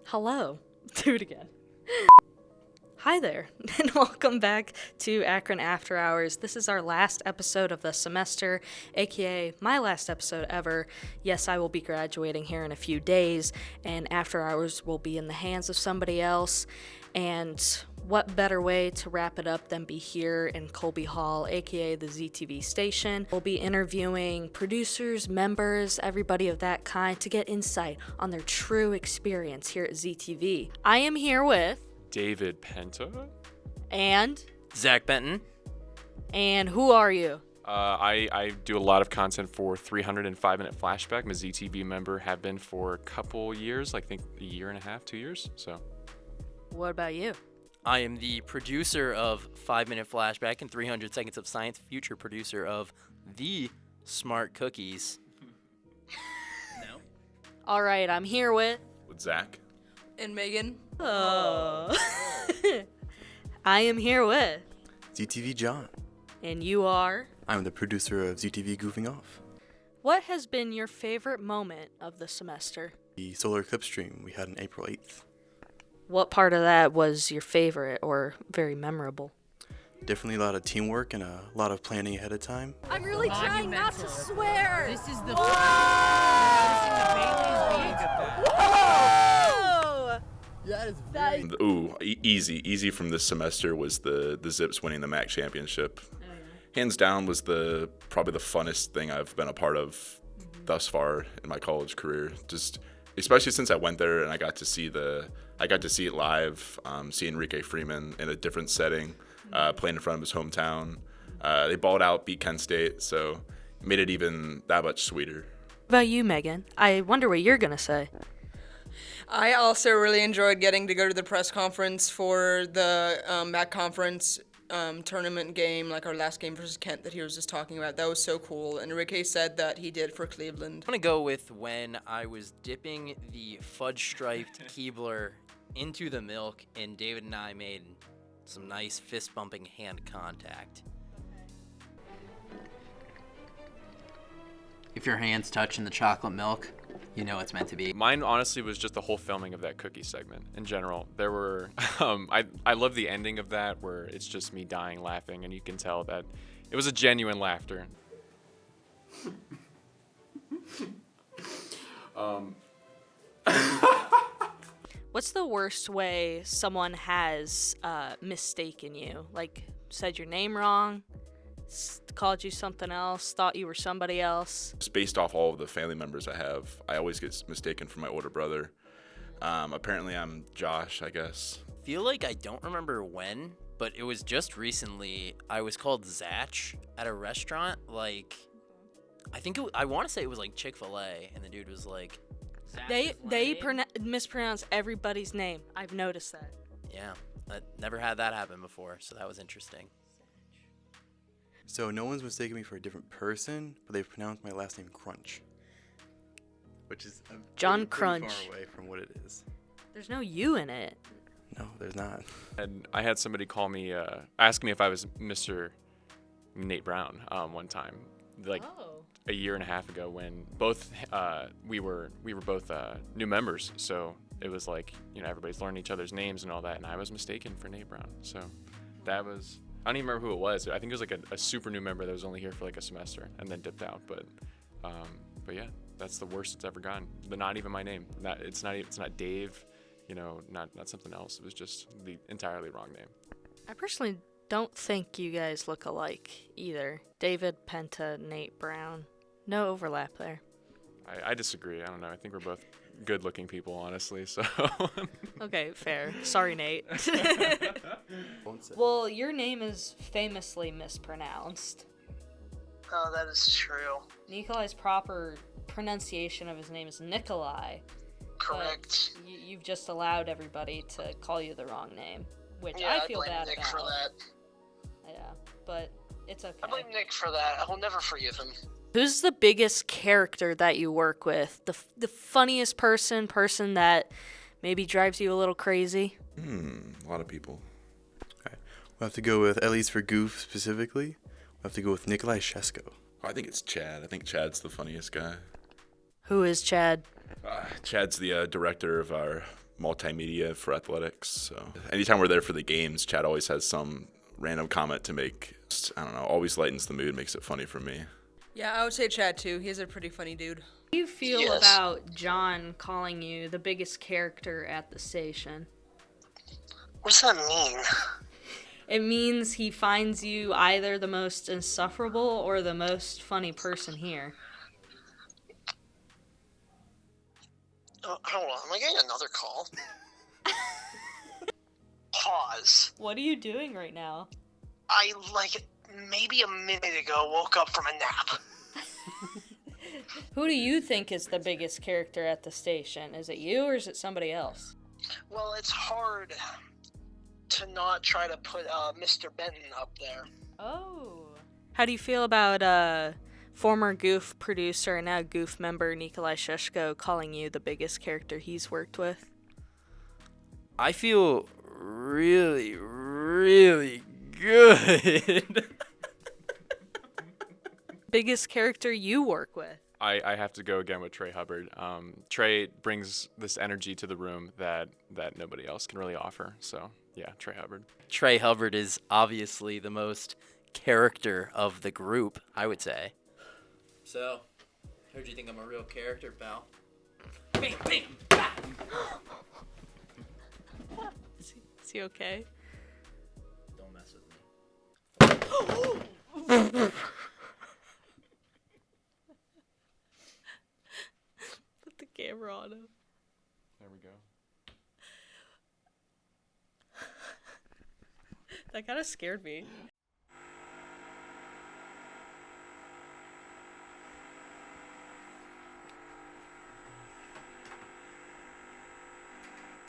Hello. Do it again. Hi there, and welcome back to Akron After Hours. This is our last episode of the semester, aka my last episode ever. Yes, I will be graduating here in a few days, and After Hours will be in the hands of somebody else. And what better way to wrap it up than be here in Colby Hall, aka the ZTV station. We'll be interviewing producers, members, everybody of that kind to get insight on their true experience here at ZTV. I am here with David Penta. And Zach Benton. And who are you? I do a lot of content for 305-minute Flashback. I'm a ZTV member, have been for a couple years, like I think a year and a half, 2 years. So, what about you? I am the producer of 5-Minute Flashback and 300 Seconds of Science, future producer of The Smart Cookies. No? All right, I'm here with Zach. And Megan. Oh. I am here with ZTV John. And you are? I'm the producer of ZTV Goofing Off. What has been your favorite moment of the semester? The solar eclipse stream we had on April 8th. What part of that was your favorite or very memorable? Definitely a lot of teamwork and a lot of planning ahead of time. I'm really trying not to swear. This is the Ooh, easy from this semester was the Zips winning the MAC championship. Hands down was probably the funnest thing I've been a part of thus far in my college career. Just especially since I went there and I got to see it live, see Enrique Freeman in a different setting, playing in front of his hometown. They balled out, beat Kent State, so it made it even that much sweeter. What about you, Megan? I wonder what you're gonna say. I also really enjoyed getting to go to the press conference for the MAC conference tournament game, like our last game versus Kent that he was just talking about. That was so cool. And Enrique said that he did for Cleveland. I'm going to go with when I was dipping the fudge-striped Keebler into the milk, and David and I made some nice fist-bumping hand contact. If your hand's touching the chocolate milk, you know it's meant to be. Mine honestly was just the whole filming of that cookie segment in general. There were, I love the ending of that where it's just me dying laughing, and you can tell that it was a genuine laughter. What's the worst way someone has mistaken you? Like, said your name wrong, called you something else, thought you were somebody else? Just based off all of the family members I have, I always get mistaken for my older brother. Apparently I'm Josh, I guess. Feel like I don't remember when, but it was just recently. I was called Zach at a restaurant. Like, I want to say it was like Chick-fil-A, and the dude was like, They mispronounce everybody's name. I've noticed that. Yeah, I never had that happen before, so that was interesting. So no one's mistaken me for a different person, but they've pronounced my last name Crunch, which is John pretty Crunch. far away from what it is. There's no you in it. No, there's not. And I had somebody call me, ask me if I was Mr. Nate Brown one time, like a year and a half ago when both we were both new members. So it was like, everybody's learning each other's names and all that, and I was mistaken for Nate Brown. So that was, I don't even remember who it was. I think it was like a super new member that was only here for like a semester and then dipped out. But yeah, that's the worst it's ever gotten. Not even my name. It's not Dave, not something else. It was just the entirely wrong name. I personally don't think you guys look alike either. David Penta, Nate Brown. No overlap there. I disagree. I don't know. I think we're both good-looking people, honestly. So. Okay, fair. Sorry, Nate. Well, your name is famously mispronounced. Oh, that is true. Nikolai's proper pronunciation of his name is Nikolai. Correct. You've just allowed everybody to call you the wrong name, which Yeah, I feel blame bad Nick about. for that. Yeah, but it's okay. I blame Nick for that. I will never forgive him. Who's the biggest character that you work with? The funniest person that maybe drives you a little crazy? A lot of people. Okay. We'll have to go with, at least for Goof specifically, we'll have to go with Nikolai Shesko. I think it's Chad. I think Chad's the funniest guy. Who is Chad? Chad's the director of our multimedia for athletics. So anytime we're there for the games, Chad always has some random comment to make. I don't know, always lightens the mood, makes it funny for me. Yeah, I would say Chad too. He's a pretty funny dude. How do you feel Yes. about John calling you the biggest character at the station? What does that mean? It means he finds you either the most insufferable or the most funny person here. Hold on, am I getting another call? Pause. What are you doing right now? I, maybe a minute ago woke up from a nap. Who do you think is the biggest character at the station? Is it you or is it somebody else? Well, it's hard to not try to put Mr. Benton up there. Oh. How do you feel about former Goof producer and now Goof member Nikolai Sheshko calling you the biggest character he's worked with? I feel really, really good. Biggest character you work with? I have to go again with Trey Hubbard. Trey brings this energy to the room that nobody else can really offer. So, yeah, Trey Hubbard. Trey Hubbard is obviously the most character of the group, I would say. So, heard you think I'm a real character, pal. Bing, bing, bang. Is he okay? Don't mess with me. Put the camera on him. There we go. That kind of scared me.